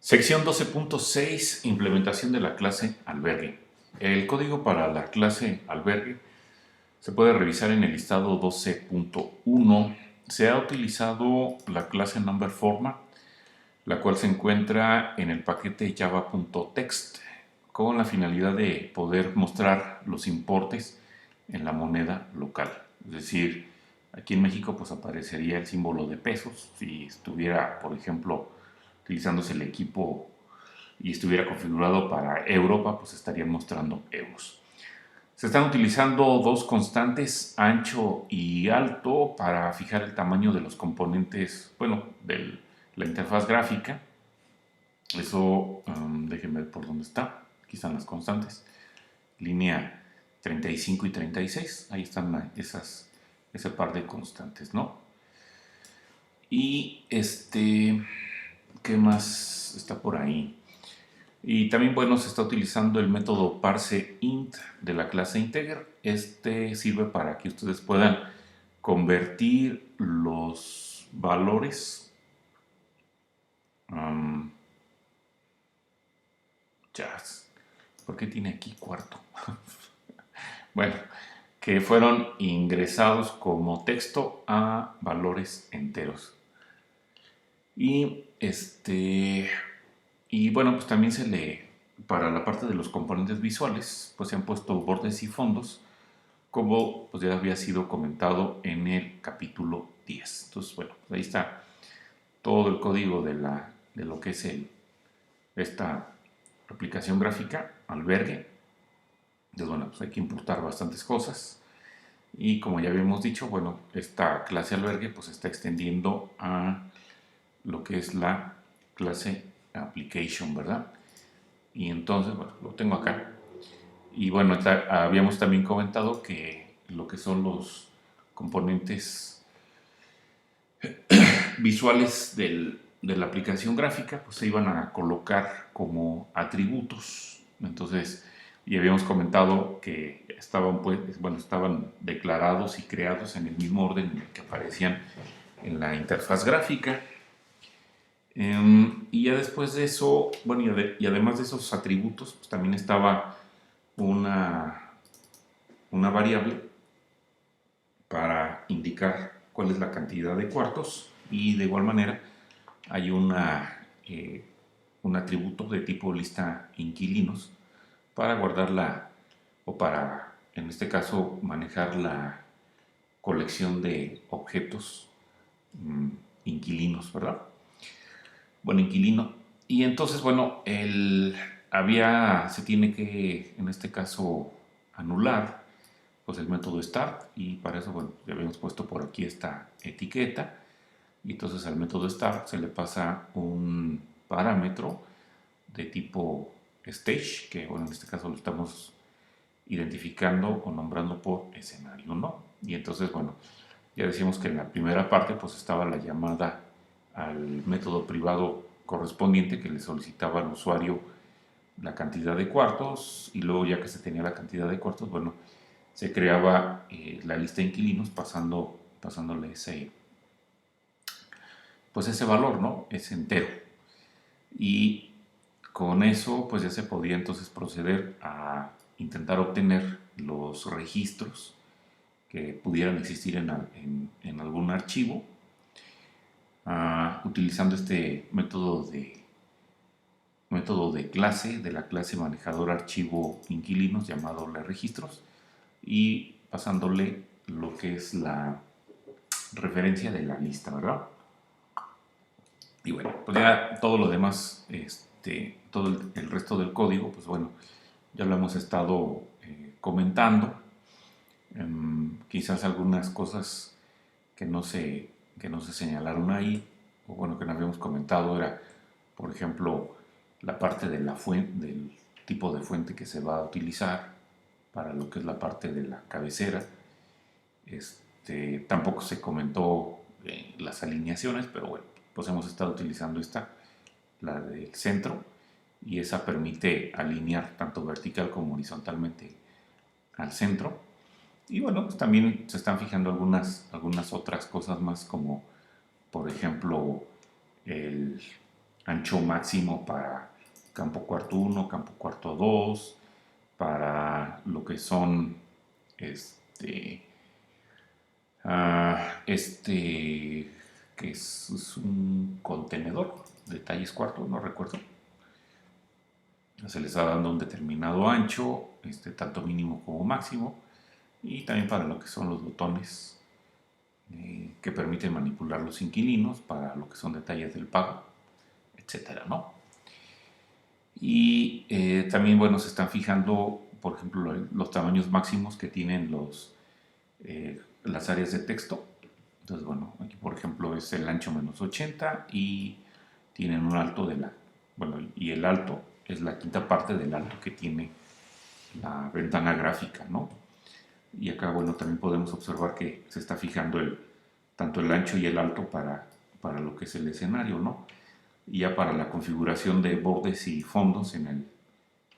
Sección 12.6, implementación de la clase albergue. El código para la clase albergue se puede revisar en el listado 12.1. Se ha utilizado la clase number format, la cual se encuentra en el paquete java.text con la finalidad de poder mostrar los importes en la moneda local. Es decir, aquí en México pues aparecería el símbolo de pesos. Si estuviera, por ejemplo, utilizándose el equipo y estuviera configurado para Europa, pues estarían mostrando euros. Se están utilizando dos constantes, ancho y alto, para fijar el tamaño de los componentes, bueno, de la interfaz gráfica. Eso, déjenme ver por dónde está. Aquí están las constantes. Línea 35 y 36. Ahí están ese par de constantes, ¿no? Y ¿qué más está por ahí? Y también, bueno, se está utilizando el método parseInt de la clase integer. Este sirve para que ustedes puedan convertir los valores ¿por qué tiene aquí cuarto? Bueno, que fueron ingresados como texto a valores enteros. Y bueno, pues también para la parte de los componentes visuales, pues se han puesto bordes y fondos, como pues ya había sido comentado en el capítulo 10. Entonces, bueno, pues ahí está todo el código de lo que es esta aplicación gráfica, albergue. Entonces, bueno, pues hay que importar bastantes cosas. Y como ya habíamos dicho, bueno, esta clase albergue pues se está extendiendo a lo que es la clase application, ¿verdad? Y entonces, bueno, lo tengo acá. Y bueno, habíamos también comentado que lo que son los componentes visuales de la aplicación gráfica, pues se iban a colocar como atributos. Entonces, y habíamos comentado que estaban, pues, bueno, estaban declarados y creados en el mismo orden en el que aparecían en la interfaz gráfica. Y ya después de eso, bueno, y además de esos atributos, pues también estaba una variable para indicar cuál es la cantidad de cuartos, y de igual manera hay un atributo de tipo lista inquilinos para guardarla, o para, en este caso, manejar la colección de objetos inquilinos, ¿verdad? Bueno, inquilino. Y entonces, bueno, se tiene que, en este caso, anular pues el método start, y para eso, bueno, ya habíamos puesto por aquí esta etiqueta, y entonces al método start se le pasa un parámetro de tipo stage, que bueno, en este caso lo estamos identificando o nombrando por escenario, ¿no? Y entonces, bueno, ya decimos que en la primera parte pues estaba la llamada al método privado correspondiente, que le solicitaba al usuario la cantidad de cuartos, y luego, ya que se tenía la cantidad de cuartos, bueno, se creaba la lista de inquilinos pasándole pues ese valor, ¿no? Ese entero. Y con eso pues ya se podía entonces proceder a intentar obtener los registros que pudieran existir en algún archivo, utilizando este método de clase, de la clase manejador archivo inquilinos, llamado registros, y pasándole lo que es la referencia de la lista, ¿verdad? Y bueno, pues ya todo lo demás, todo el resto del código, pues bueno, ya lo hemos estado comentando. Quizás algunas cosas que que no se señalaron ahí, o bueno, que no habíamos comentado, era, por ejemplo, la parte de la fuente, del tipo de fuente que se va a utilizar para lo que es la parte de la cabecera. Tampoco se comentó las alineaciones, pero bueno, pues hemos estado utilizando la del centro, y esa permite alinear tanto vertical como horizontalmente al centro. Y bueno, pues también se están fijando algunas otras cosas más, como por ejemplo ancho máximo para campo cuarto 1, campo cuarto 2, para lo que son que es un contenedor de talles cuarto, no recuerdo. Se les está dando un determinado ancho, tanto mínimo como máximo, y también para lo que son los botones que permiten manipular los inquilinos, para lo que son detalles del pago, etcétera, ¿no? Y también, bueno, se están fijando, por ejemplo, los tamaños máximos que tienen las áreas de texto. Entonces, bueno, aquí por ejemplo es el ancho menos 80 y tienen un alto y el alto es la quinta parte del alto que tiene la ventana gráfica, ¿no? Y acá, bueno, también podemos observar que se está fijando tanto el ancho y el alto para lo que es el escenario, ¿no? Y ya para la configuración de bordes y fondos en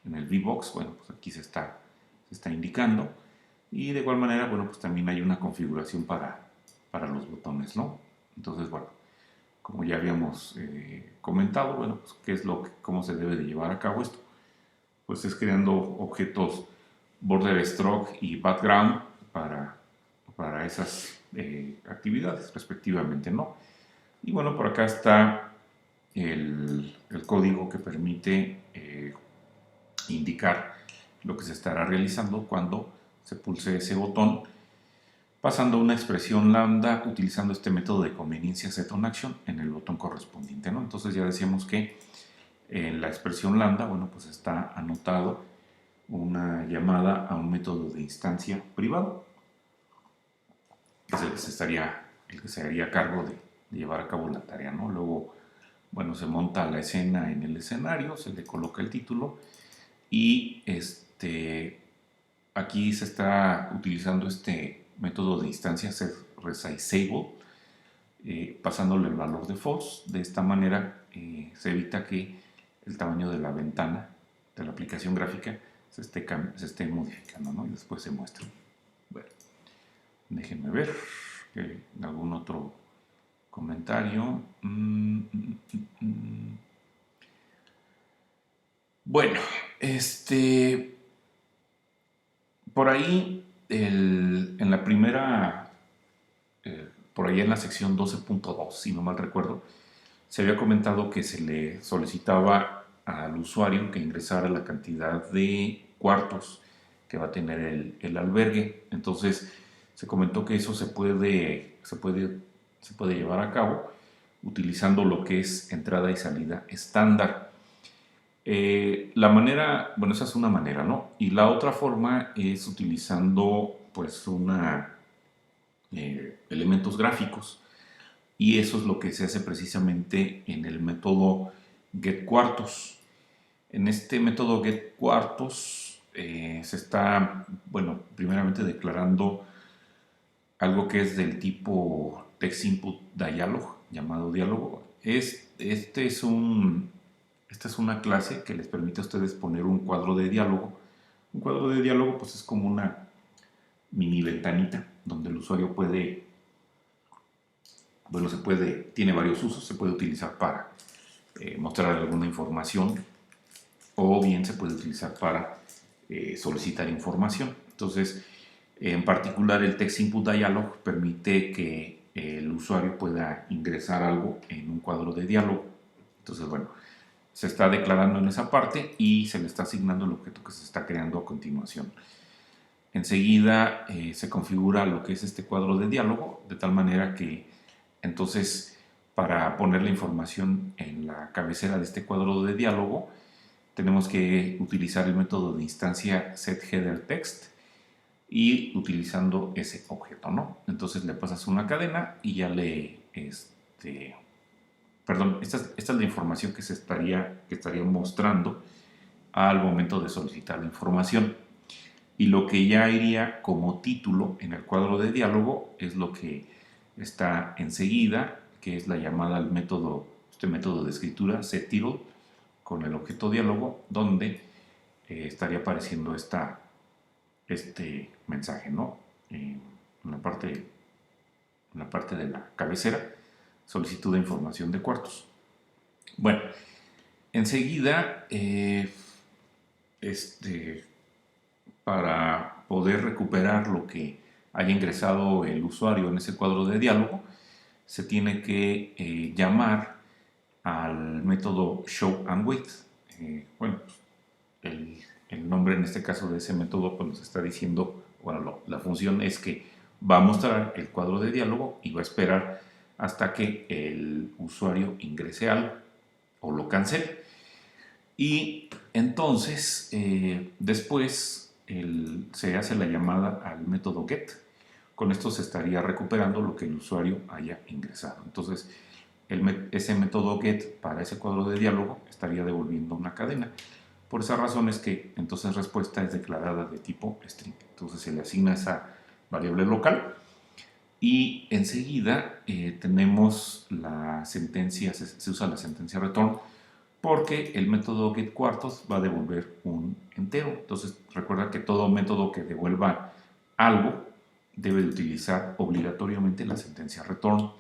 el VBox, bueno, pues aquí se está indicando. Y de igual manera, bueno, pues también hay una configuración para los botones, ¿no? Entonces, bueno, como ya habíamos comentado, bueno, pues cómo se debe de llevar a cabo esto. Pues es creando objetos border stroke y background para esas actividades respectivamente, ¿no? Y bueno, por acá está el código que permite indicar lo que se estará realizando cuando se pulse ese botón, pasando una expresión lambda utilizando este método de conveniencia setOnAction en el botón correspondiente, ¿no? Entonces ya decíamos que en la expresión lambda, bueno, pues está anotado una llamada a un método de instancia privado, que es el que se haría cargo de llevar a cabo la tarea, ¿no? Luego, bueno, se monta la escena en el escenario, se le coloca el título y aquí se está utilizando este método de instancia setResizeable, pasándole el valor de false. De esta manera se evita que el tamaño de la ventana de la aplicación gráfica se esté modificando, ¿no? Y después se muestra. Bueno, déjenme ver algún otro comentario. Bueno, por ahí en la primera, por ahí en la sección 12.2, si no mal recuerdo, se había comentado que se le solicitaba al usuario que ingresara la cantidad de cuartos que va a tener el albergue. Entonces se comentó que eso se puede llevar a cabo utilizando lo que es entrada y salida estándar. La manera, bueno, esa es una manera, ¿no? Y la otra forma es utilizando pues elementos gráficos. Y eso es lo que se hace precisamente en el método getQuartos. En este método getQuartos se está, bueno, primeramente declarando algo que es del tipo TextInputDialog, llamado diálogo. Esta es una clase que les permite a ustedes poner un cuadro de diálogo. Un cuadro de diálogo pues es como una mini ventanita donde el usuario puede, bueno, tiene varios usos. Se puede utilizar para mostrar alguna información o bien se puede utilizar para solicitar información. Entonces, en particular el TextInputDialog permite que el usuario pueda ingresar algo en un cuadro de diálogo. Entonces, bueno, se está declarando en esa parte y se le está asignando el objeto que se está creando a continuación. Enseguida se configura lo que es este cuadro de diálogo, de tal manera que entonces para poner la información en la cabecera de este cuadro de diálogo tenemos que utilizar el método de instancia setHeaderText y utilizando ese objeto, ¿no? Entonces le pasas una cadena y ya perdón, esta es la información que estaría mostrando al momento de solicitar la información. Y lo que ya iría como título en el cuadro de diálogo es lo que está enseguida, que es la llamada al este método de escritura setTitle con el objeto diálogo, donde estaría apareciendo este mensaje, ¿no? En la parte de la cabecera, solicitud de información de cuartos. Bueno, Enseguida, para poder recuperar lo que haya ingresado el usuario en ese cuadro de diálogo, se tiene que llamar al método show and wait. Bueno, el nombre en este caso de ese método pues nos está diciendo, bueno, la función es que va a mostrar el cuadro de diálogo y va a esperar hasta que el usuario ingrese algo o lo cancele. Y entonces, después se hace la llamada al método get. Con esto se estaría recuperando lo que el usuario haya ingresado. Entonces, ese método get para ese cuadro de diálogo estaría devolviendo una cadena. Por esa razón es que entonces respuesta es declarada de tipo string. Entonces se le asigna esa variable local y enseguida tenemos la sentencia, se usa la sentencia return porque el método getQuartos va a devolver un entero. Entonces recuerda que todo método que devuelva algo debe de utilizar obligatoriamente la sentencia return.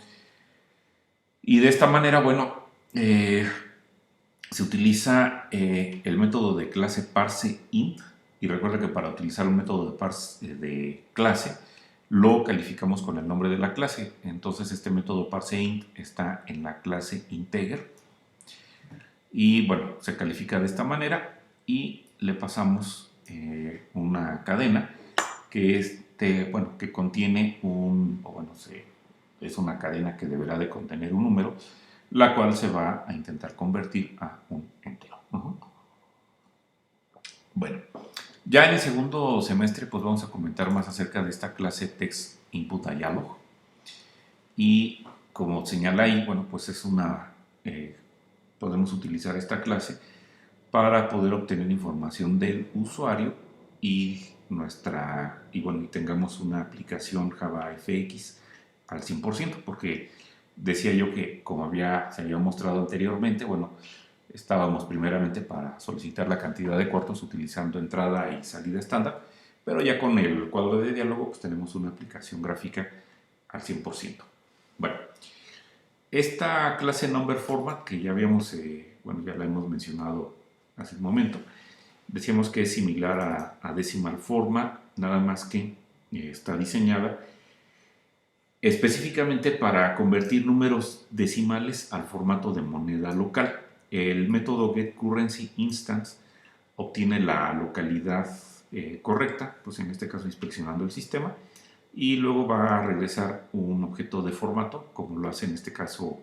Y de esta manera, bueno, se utiliza el método de clase parseInt. Y recuerda que para utilizar un método de clase lo calificamos con el nombre de la clase. Entonces este método parseInt está en la clase integer. Y bueno, se califica de esta manera y le pasamos una cadena que, que contiene es una cadena que deberá de contener un número, la cual se va a intentar convertir a un entero. Bueno, ya en el segundo semestre pues vamos a comentar más acerca de esta clase text input dialog y como señala ahí, bueno, pues es podemos utilizar esta clase para poder obtener información del usuario y tengamos una aplicación JavaFX al 100%, porque decía yo que como se había mostrado anteriormente, bueno, estábamos primeramente para solicitar la cantidad de cuartos utilizando entrada y salida estándar, pero ya con el cuadro de diálogo pues tenemos una aplicación gráfica al 100%. Bueno, esta clase number format que ya habíamos, ya la hemos mencionado hace un momento, decíamos que es similar a decimal format, nada más que está diseñada específicamente para convertir números decimales al formato de moneda local. El método getCurrencyInstance obtiene la localidad correcta, pues en este caso inspeccionando el sistema, y luego va a regresar un objeto de formato, como lo hace en este caso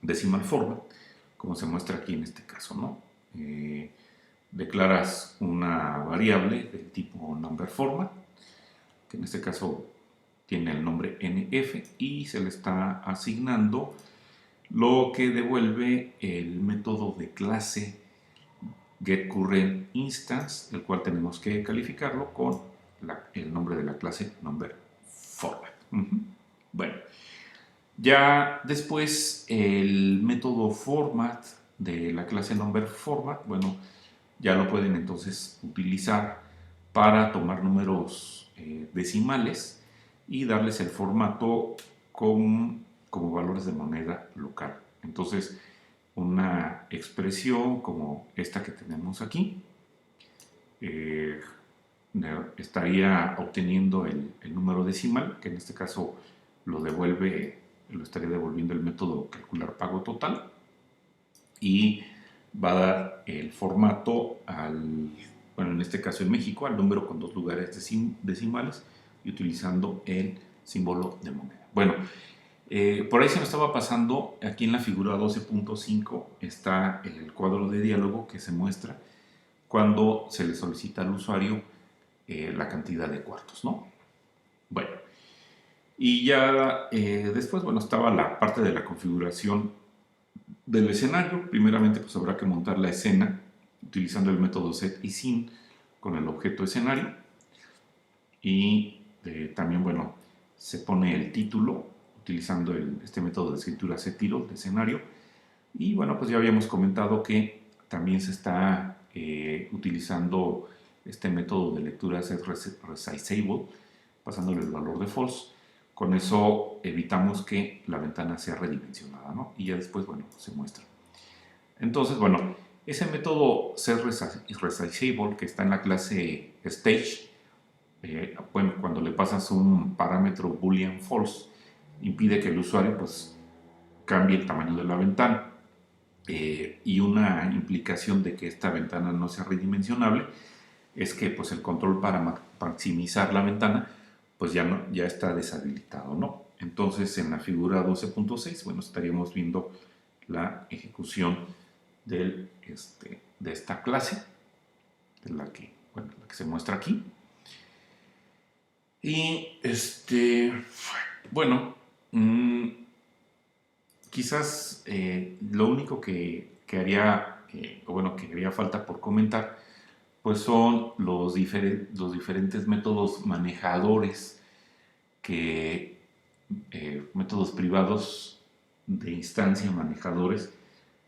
decimal format, como se muestra aquí en este caso, ¿no? Declaras una variable del tipo number format, que en este caso tiene el nombre nf, y se le está asignando lo que devuelve el método de clase getCurrentInstance, el cual tenemos que calificarlo con el nombre de la clase number format. Bueno, ya después el método format de la clase number format, bueno, ya lo pueden entonces utilizar para tomar números decimales y darles el formato como valores de moneda local. Entonces, una expresión como esta que tenemos aquí estaría obteniendo el número decimal, que en este caso lo estaría devolviendo el método calcular pago total, y va a dar el formato en este caso en México, al número con 2 lugares decimales y utilizando el símbolo de moneda. Bueno, por ahí se me estaba pasando, aquí en la figura 12.5 está el cuadro de diálogo que se muestra cuando se le solicita al usuario la cantidad de cuartos, ¿no? Bueno, y ya después, bueno, estaba la parte de la configuración del escenario. Primeramente, pues habrá que montar la escena utilizando el método setIsIn con el objeto escenario. Y también, bueno, se pone el título utilizando este método de escritura setTitle de escenario. Y bueno, pues ya habíamos comentado que también se está utilizando este método de lectura setResizable, pasándole el valor de false, Con eso evitamos que la ventana sea redimensionada, ¿no? Y ya después, bueno, se muestra. Entonces, bueno, ese método setResizable que está en la clase Stage, bueno, cuando le pasas un parámetro boolean false, impide que el usuario pues cambie el tamaño de la ventana. Y una implicación de que esta ventana no sea redimensionable es que pues el control para maximizar la ventana pues ya está deshabilitado, ¿no? Entonces en la figura 12.6, bueno, estaríamos viendo la ejecución de esta clase, de la que, bueno, la que se muestra aquí. Y bueno, quizás lo único que haría, o bueno, que haría falta por comentar, pues son los diferentes métodos manejadores métodos privados de instancia manejadores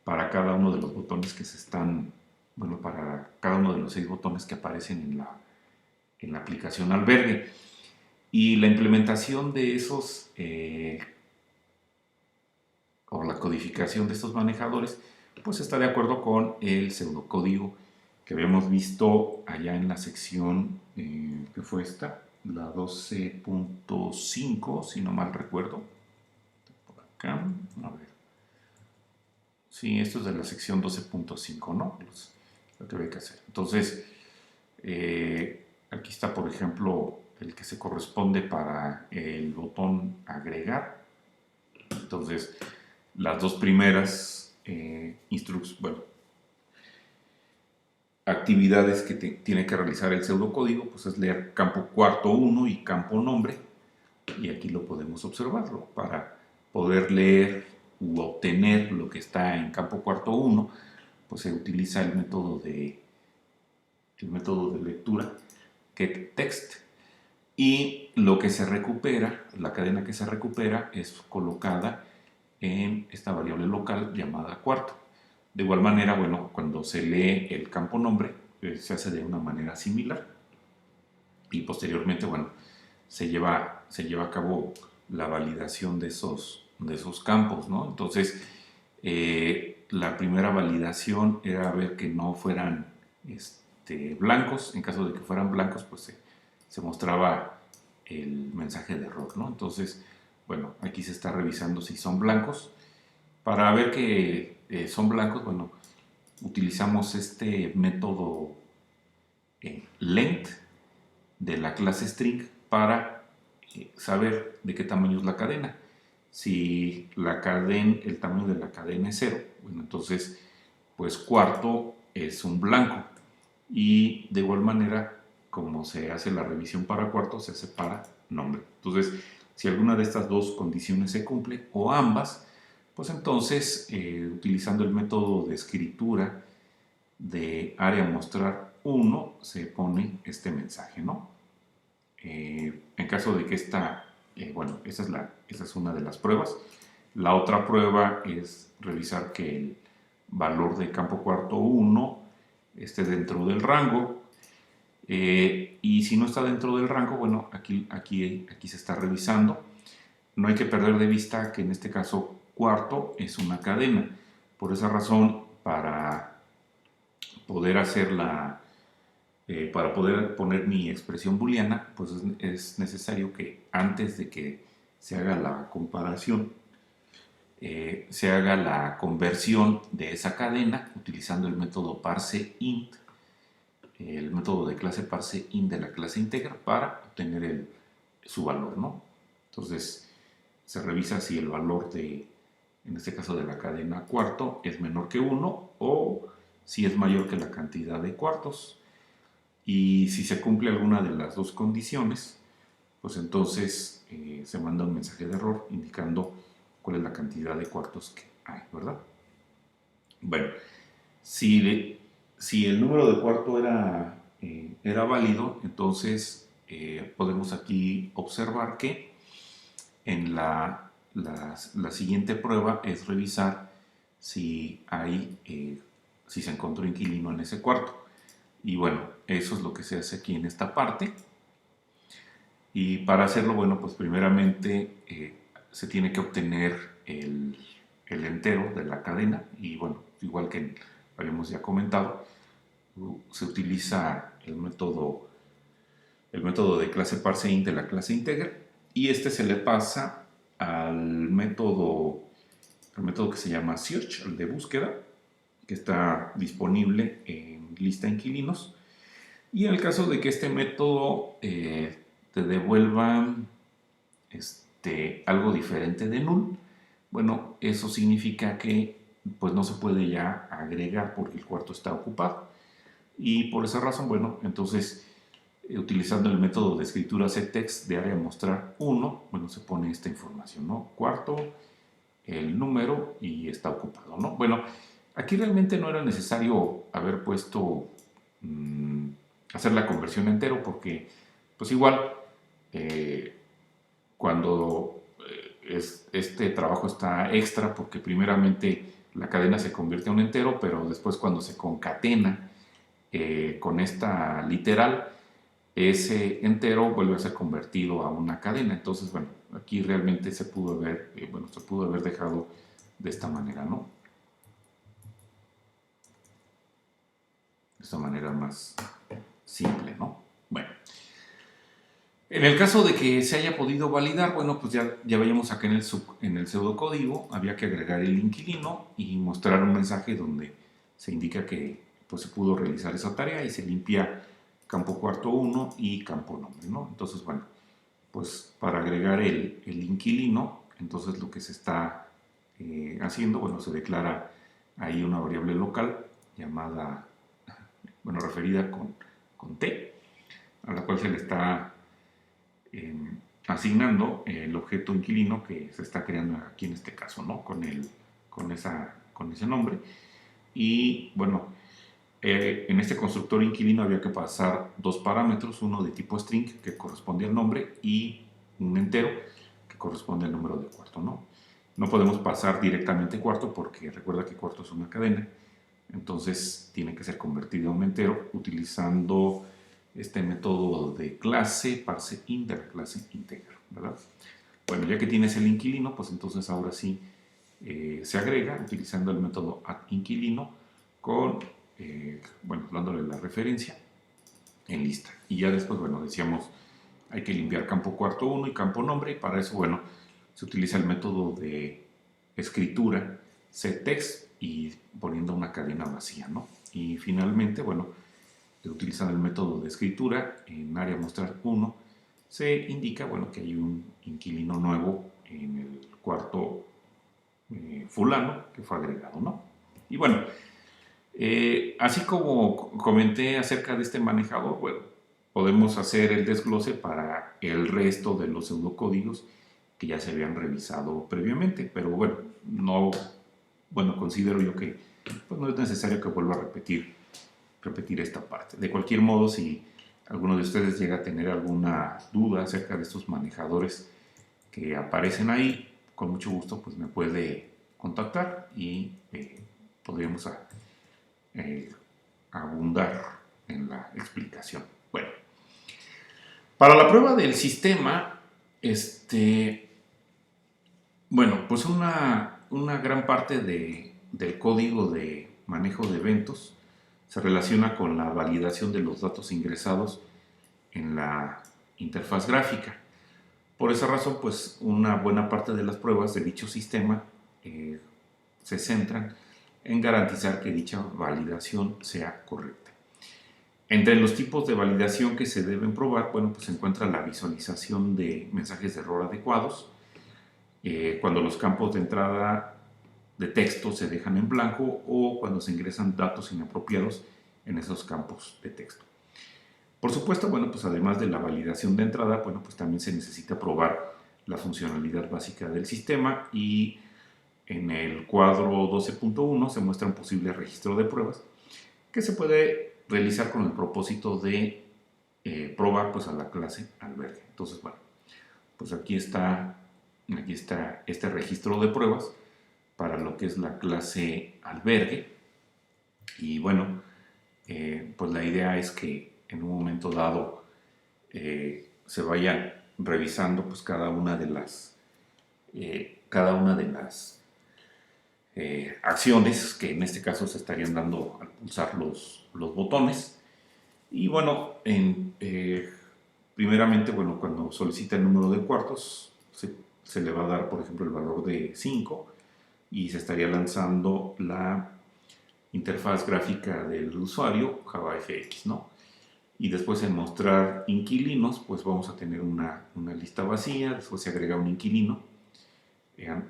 para cada uno de los botones que se están, bueno, para cada uno de los 6 botones que aparecen en la aplicación Albergue. Y la implementación de esos, o la codificación de estos manejadores, pues está de acuerdo con el pseudocódigo que habíamos visto allá en la sección, que fue esta, la 12.5, si no mal recuerdo. Por acá, a ver. Sí, esto es de la sección 12.5, ¿no? Lo que hay que hacer. Entonces, aquí está, por ejemplo, el que se corresponde para el botón agregar. Entonces, las dos primeras bueno, actividades que tiene que realizar el pseudocódigo, pues es leer campo cuarto 1 y campo nombre, y aquí lo podemos observarlo. Para poder leer u obtener lo que está en campo cuarto 1, pues se utiliza el método de lectura getText, y lo que se recupera, la cadena que se recupera, es colocada en esta variable local llamada cuarto. De igual manera, bueno, cuando se lee el campo nombre, se hace de una manera similar, y posteriormente, bueno, se lleva a cabo la validación de esos campos, ¿no? Entonces, la primera validación era ver que no fueran blancos. En caso de que fueran blancos, pues se mostraba el mensaje de error, ¿no? Entonces, bueno, aquí se está revisando si son blancos. Para ver que son blancos, bueno, utilizamos este método length de la clase string para saber de qué tamaño es la cadena. Si el tamaño de la cadena es 0, bueno, entonces pues cuarto es un blanco, y de igual manera, como se hace la revisión para cuarto, se hace para nombre. Entonces, si alguna de estas dos condiciones se cumple o ambas, pues entonces utilizando el método de escritura de área mostrar 1 se pone este mensaje, ¿no? En caso de que bueno, esa es una de las pruebas. La otra prueba es revisar que el valor de campo cuarto 1 esté dentro del rango, y si no está dentro del rango, bueno, aquí se está revisando. No hay que perder de vista que en este caso cuarto es una cadena. Por esa razón, para poder para poder poner mi expresión booleana, pues es necesario que antes de que se haga la comparación, se haga la conversión de esa cadena utilizando el método parseInt, el método de clase parseInt de la clase integer, para obtener su valor, ¿no? Entonces se revisa si el valor en este caso de la cadena cuarto, es menor que 1, o si es mayor que la cantidad de cuartos. Y si se cumple alguna de las dos condiciones, pues entonces se manda un mensaje de error indicando cuál es la cantidad de cuartos que hay, ¿verdad? Bueno, si el número de cuarto era válido, entonces podemos aquí observar que en la siguiente prueba es revisar si se encontró inquilino en ese cuarto. Y bueno, eso es lo que se hace aquí en esta parte. Y para hacerlo, bueno, pues primeramente se tiene que obtener el entero de la cadena y bueno, igual que habíamos ya comentado, se utiliza el método de clase parseInt de la clase integer y este se le pasa al método que se llama search, el de búsqueda, que está disponible en lista inquilinos. Y en el caso de que este método te devuelva algo diferente de null, bueno, eso significa que pues no se puede ya agregar porque el cuarto está ocupado. Y por esa razón, bueno, entonces utilizando el método de escritura setText de área mostrar 1, bueno, se pone esta información, ¿no? Cuarto, el número y está ocupado, ¿no? Bueno, aquí realmente no era necesario haber puesto hacer la conversión entero porque pues igual eh, cuando este trabajo está extra porque primeramente la cadena se convierte en un entero, pero después cuando se concatena con esta literal, ese entero vuelve a ser convertido a una cadena. Entonces, bueno, aquí realmente se pudo haber dejado de esta manera, ¿no? De esta manera más simple, ¿no? Bueno, en el caso de que se haya podido validar, bueno, pues ya veíamos acá en el pseudocódigo, había que agregar el inquilino y mostrar un mensaje donde se indica que pues, se pudo realizar esa tarea y se limpia campo cuarto 1 y campo nombre, ¿no? Entonces, bueno, pues para agregar el inquilino, entonces lo que se está haciendo, bueno, se declara ahí una variable local llamada, bueno, referida con t, a la cual se le está eh, asignando el objeto inquilino que se está creando aquí en este caso, ¿no? Con ese nombre. Y bueno, en este constructor inquilino había que pasar dos parámetros, uno de tipo string que corresponde al nombre y un entero que corresponde al número de cuarto, ¿no? No podemos pasar directamente cuarto porque recuerda que cuarto es una cadena, entonces tiene que ser convertido a un entero utilizando este método de clase parseInt de la clase integer, ¿verdad? Bueno, ya que tienes el inquilino, pues entonces ahora sí se agrega utilizando el método addInquilino con, bueno, dándole la referencia en lista. Y ya después, bueno, decíamos, hay que limpiar campo cuarto 1 y campo nombre, y para eso, bueno, se utiliza el método de escritura setText y poniendo una cadena vacía, ¿no? Y finalmente, bueno, utilizando el método de escritura en área mostrar 1, se indica, bueno, que hay un inquilino nuevo en el cuarto fulano que fue agregado, ¿no? Y bueno, así como comenté acerca de este manejador, bueno, podemos hacer el desglose para el resto de los pseudocódigos que ya se habían revisado previamente, pero bueno, considero yo que pues, no es necesario que vuelva a repetir esta parte. De cualquier modo, si alguno de ustedes llega a tener alguna duda acerca de estos manejadores que aparecen ahí, con mucho gusto pues me puede contactar y podríamos abundar en la explicación. Bueno, para la prueba del sistema, bueno, pues una gran parte del código de manejo de eventos se relaciona con la validación de los datos ingresados en la interfaz gráfica. Por esa razón, pues una buena parte de las pruebas de dicho sistema se centran en garantizar que dicha validación sea correcta. Entre los tipos de validación que se deben probar, bueno, pues se encuentra la visualización de mensajes de error adecuados, cuando los campos de entrada de texto se dejan en blanco o cuando se ingresan datos inapropiados en esos campos de texto. Por supuesto, bueno, pues además de la validación de entrada, bueno, pues también se necesita probar la funcionalidad básica del sistema y en el cuadro 12.1 se muestra un posible registro de pruebas que se puede realizar con el propósito de probar pues a la clase albergue. Entonces, bueno, pues aquí está este registro de pruebas para lo que es la clase albergue y bueno, pues la idea es que en un momento dado se vayan revisando pues cada una de las acciones que en este caso se estarían dando al pulsar los botones. Y bueno, primeramente, bueno, cuando solicita el número de cuartos, se le va a dar, por ejemplo, el valor de 5 y se estaría lanzando la interfaz gráfica del usuario, JavaFX, ¿no? Y después en mostrar inquilinos, pues vamos a tener una lista vacía, después se agrega un inquilino,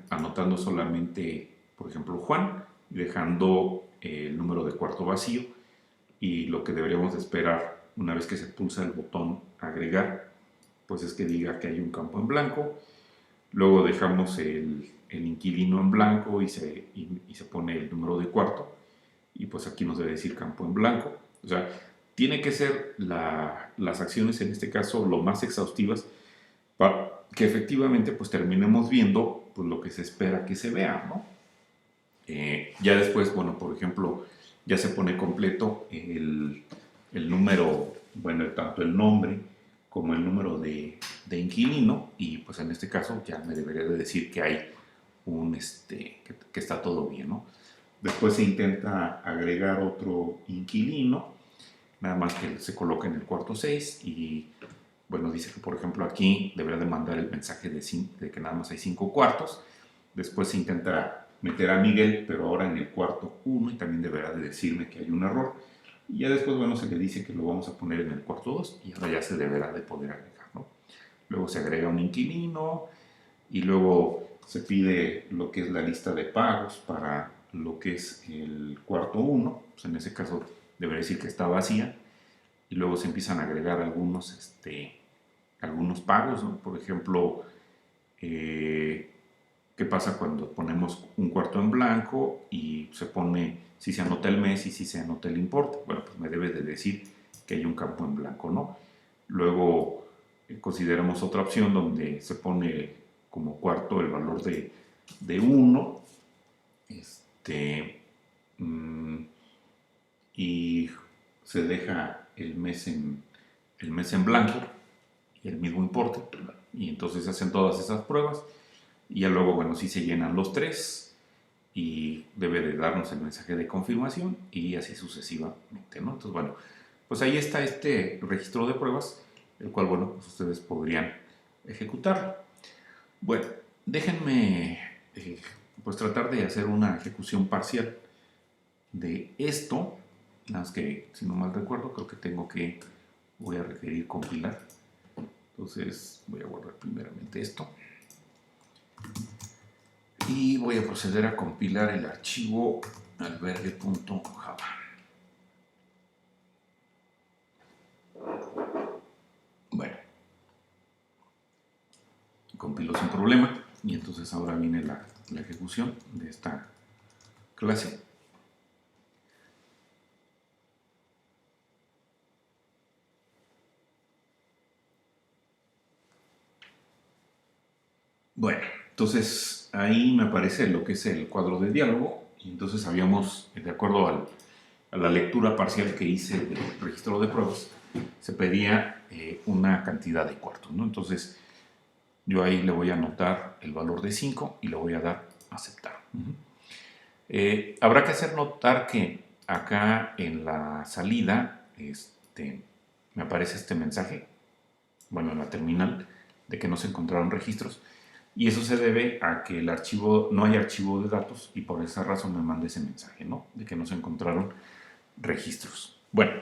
anotando solamente, por ejemplo, Juan, dejando el número de cuarto vacío, y lo que deberíamos de esperar una vez que se pulsa el botón agregar, pues es que diga que hay un campo en blanco. Luego dejamos el inquilino en blanco y se pone el número de cuarto, y pues aquí nos debe decir campo en blanco. O sea, tiene que ser las acciones en este caso lo más exhaustivas para que efectivamente pues terminemos viendo pues lo que se espera que se vea, ¿no? Ya después, bueno, por ejemplo, ya se pone completo el número, bueno, tanto el nombre como el número de inquilino, y pues en este caso ya me debería de decir que hay que está todo bien, ¿no? Después se intenta agregar otro inquilino, nada más que se coloca en el cuarto 6 y bueno, dice que por ejemplo aquí debería de mandar el mensaje de que nada más hay 5 cuartos. Después se intenta meter a Miguel, pero ahora en el cuarto 1, y también deberá de decirme que hay un error. Y ya después, bueno, se le dice que lo vamos a poner en el cuarto 2 y ahora ya se deberá de poder agregar, ¿no? Luego se agrega un inquilino y luego se pide lo que es la lista de pagos para lo que es el cuarto 1. Pues en ese caso debería decir que está vacía, y luego se empiezan a agregar algunos pagos, ¿no? Por ejemplo, ¿qué pasa cuando ponemos un cuarto en blanco y se pone si se anota el mes y si se anota el importe? Bueno, pues me debe de decir que hay un campo en blanco, ¿no? Luego consideramos otra opción donde se pone como cuarto el valor de 1, y se deja el mes en blanco y el mismo importe, y entonces se hacen todas esas pruebas y ya luego, bueno, sí se llenan los tres y debe de darnos el mensaje de confirmación y así sucesivamente, ¿no? Entonces, bueno, pues ahí está este registro de pruebas, el cual, bueno, pues ustedes podrían ejecutarlo. Bueno, déjenme pues tratar de hacer una ejecución parcial de esto, nada más que, si no mal recuerdo, creo que voy a requerir compilar. Entonces voy a guardar primeramente esto y voy a proceder a compilar el archivo albergue.java. Bueno, compilo sin problema y entonces ahora viene la ejecución de esta clase. Bueno, entonces ahí me aparece lo que es el cuadro de diálogo, y entonces habíamos, de acuerdo a la lectura parcial que hice del registro de pruebas, se pedía una cantidad de cuartos, ¿no? Entonces yo ahí le voy a anotar el valor de 5 y le voy a dar aceptar. Habrá que hacer notar que acá en la salida me aparece este mensaje, bueno, en la terminal, de que no se encontraron registros, y eso se debe a que no hay archivo de datos, y por esa razón me manda ese mensaje, ¿no? De que no se encontraron registros. Bueno,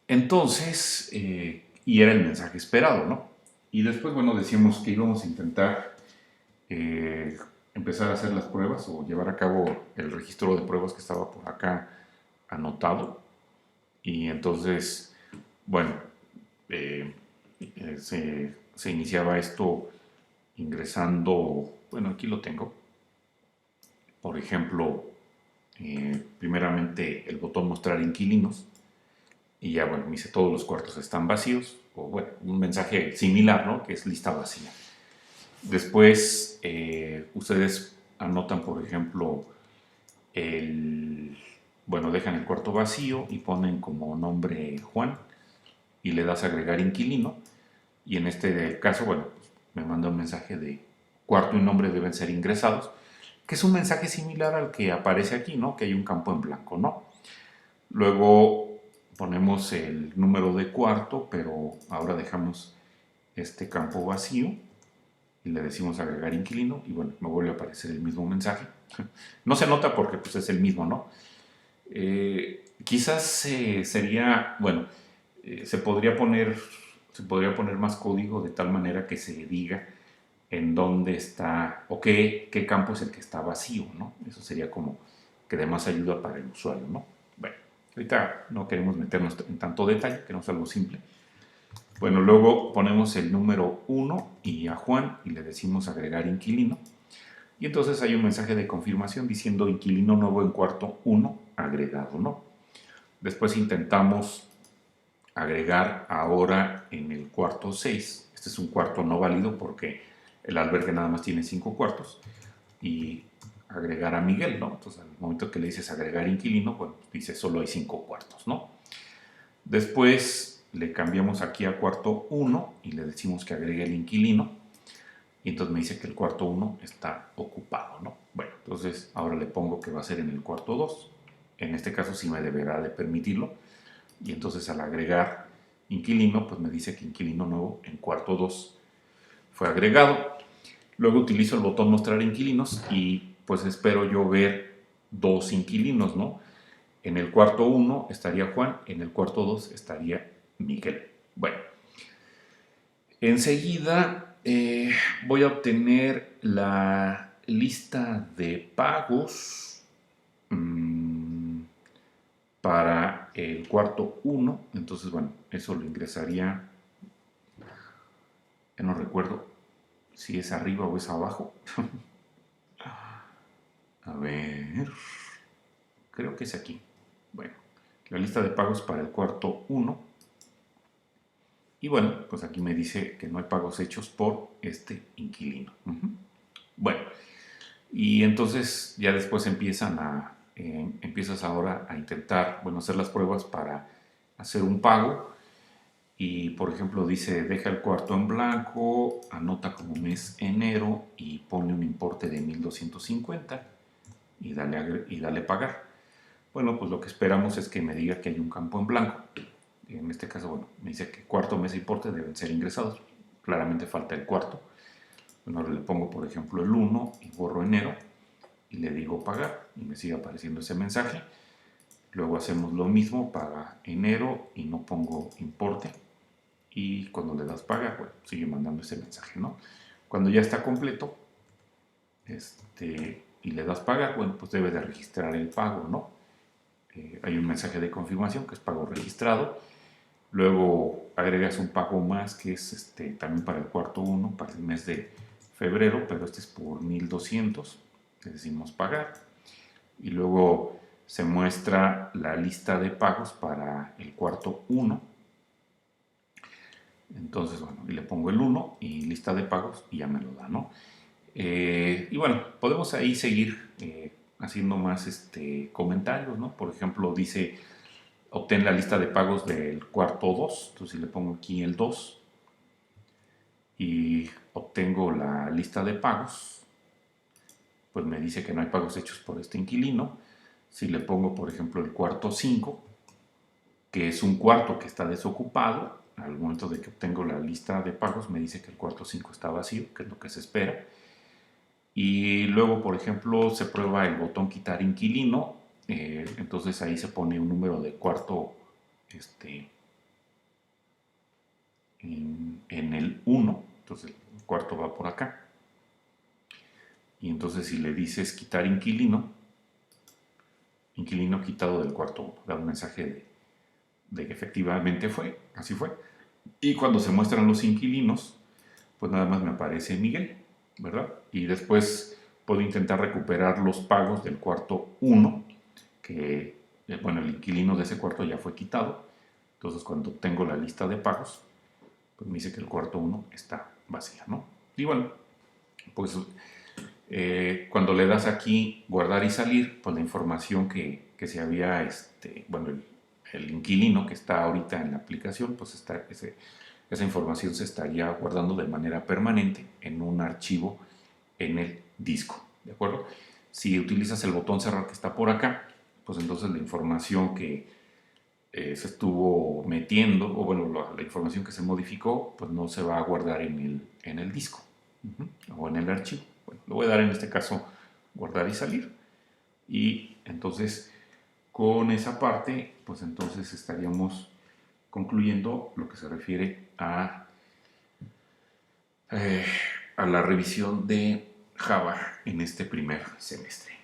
entonces, y era el mensaje esperado, ¿no? Y después, bueno, decíamos que íbamos a intentar empezar a hacer las pruebas o llevar a cabo el registro de pruebas que estaba por acá anotado. Y entonces, bueno, se iniciaba esto ingresando, bueno, aquí lo tengo, por ejemplo, primeramente el botón mostrar inquilinos, y ya, bueno, me dice todos los cuartos están vacíos, o bueno, un mensaje similar, ¿no? Que es lista vacía. Después, ustedes anotan, por ejemplo, bueno, dejan el cuarto vacío y ponen como nombre Juan, y le das a agregar inquilino. Y en este caso, bueno, pues me manda un mensaje de cuarto y nombre deben ser ingresados, que es un mensaje similar al que aparece aquí, ¿no? Que hay un campo en blanco, ¿no? Luego ponemos el número de cuarto, pero ahora dejamos este campo vacío y le decimos agregar inquilino y bueno, me vuelve a aparecer el mismo mensaje. No se nota porque pues es el mismo, ¿no? Quizás sería, bueno, se podría poner más código de tal manera que se diga en dónde está o qué campo es el que está vacío, ¿no? Eso sería como que dé más ayuda para el usuario, ¿no? Bueno, ahorita no queremos meternos en tanto detalle, queremos algo simple. Bueno, luego ponemos el número 1 y a Juan y le decimos agregar inquilino. Y entonces hay un mensaje de confirmación diciendo inquilino nuevo en cuarto 1 agregado, ¿no? Después intentamos agregar ahora en el cuarto 6. Este es un cuarto no válido porque el albergue nada más tiene 5 cuartos. Y agregar a Miguel, ¿no? Entonces al momento que le dices agregar inquilino, bueno, dice solo hay 5 cuartos, ¿no? Después le cambiamos aquí a cuarto 1 y le decimos que agregue el inquilino. Y entonces me dice que el cuarto 1 está ocupado, ¿no? Bueno, entonces ahora le pongo que va a ser en el cuarto 2. En este caso sí me deberá de permitirlo. Y entonces al agregar inquilino, pues me dice que inquilino nuevo en cuarto 2 fue agregado. Luego utilizo el botón mostrar inquilinos y pues espero yo ver 2 inquilinos, ¿no? En el cuarto 1 estaría Juan, en el cuarto 2 estaría Miguel. Bueno, enseguida voy a obtener la lista de pagos para el cuarto 1. Entonces, bueno, eso lo ingresaría, ya no recuerdo si es arriba o es abajo. A ver, creo que es aquí. Bueno, la lista de pagos para el cuarto 1. Y bueno, pues aquí me dice que no hay pagos hechos por este inquilino. Bueno, y entonces ya después empiezas ahora a intentar, bueno, hacer las pruebas para hacer un pago. Y por ejemplo dice, deja el cuarto en blanco, anota como mes enero y pone un importe de 1250 y dale pagar. Bueno, pues lo que esperamos es que me diga que hay un campo en blanco. En este caso, bueno, me dice que cuarto, mes e importe deben ser ingresados. Claramente falta el cuarto. Bueno, ahora le pongo, por ejemplo, el 1 y borro enero y le digo pagar y me sigue apareciendo ese mensaje. Luego hacemos lo mismo, paga enero y no pongo importe. Y cuando le das paga, bueno, sigue mandando ese mensaje, ¿no? Cuando ya está completo, y le das pagar, bueno, pues debe de registrar el pago, ¿no? Hay un mensaje de confirmación que es pago registrado. Luego agregas un pago más que es también para el cuarto 1, para el mes de febrero, pero este es por 1200, le decimos pagar. Y luego se muestra la lista de pagos para el cuarto 1. Entonces, bueno, y le pongo el 1 y lista de pagos y ya me lo da, ¿no? Y bueno, podemos ahí seguir haciendo más comentarios, ¿no? Por ejemplo, dice, obtén la lista de pagos del cuarto 2. Entonces, si le pongo aquí el 2 y obtengo la lista de pagos, pues me dice que no hay pagos hechos por este inquilino. Si le pongo, por ejemplo, el cuarto 5, que es un cuarto que está desocupado, al momento de que obtengo la lista de pagos me dice que el cuarto 5 está vacío, que es lo que se espera. Y luego, por ejemplo, se prueba el botón quitar inquilino, entonces ahí se pone un número de cuarto en el 1, entonces el cuarto va por acá. Y entonces si le dices quitar inquilino, inquilino quitado del cuarto 1, da un mensaje de que efectivamente así fue. Y cuando se muestran los inquilinos, pues nada más me aparece Miguel, ¿verdad? Y después puedo intentar recuperar los pagos del cuarto 1, que, bueno, el inquilino de ese cuarto ya fue quitado. Entonces cuando tengo la lista de pagos, pues me dice que el cuarto 1 está vacía, ¿no? Y bueno, pues cuando le das aquí guardar y salir, pues la información que se había, bueno, el inquilino que está ahorita en la aplicación, pues esa información se estaría guardando de manera permanente en un archivo en el disco, ¿de acuerdo? Si utilizas el botón cerrar que está por acá, pues entonces la información que se estuvo metiendo, o bueno, la información que se modificó, pues no se va a guardar en el disco o en el archivo. Bueno, le voy a dar en este caso guardar y salir. Y entonces con esa parte, pues entonces estaríamos concluyendo lo que se refiere a la revisión de Java en este primer semestre.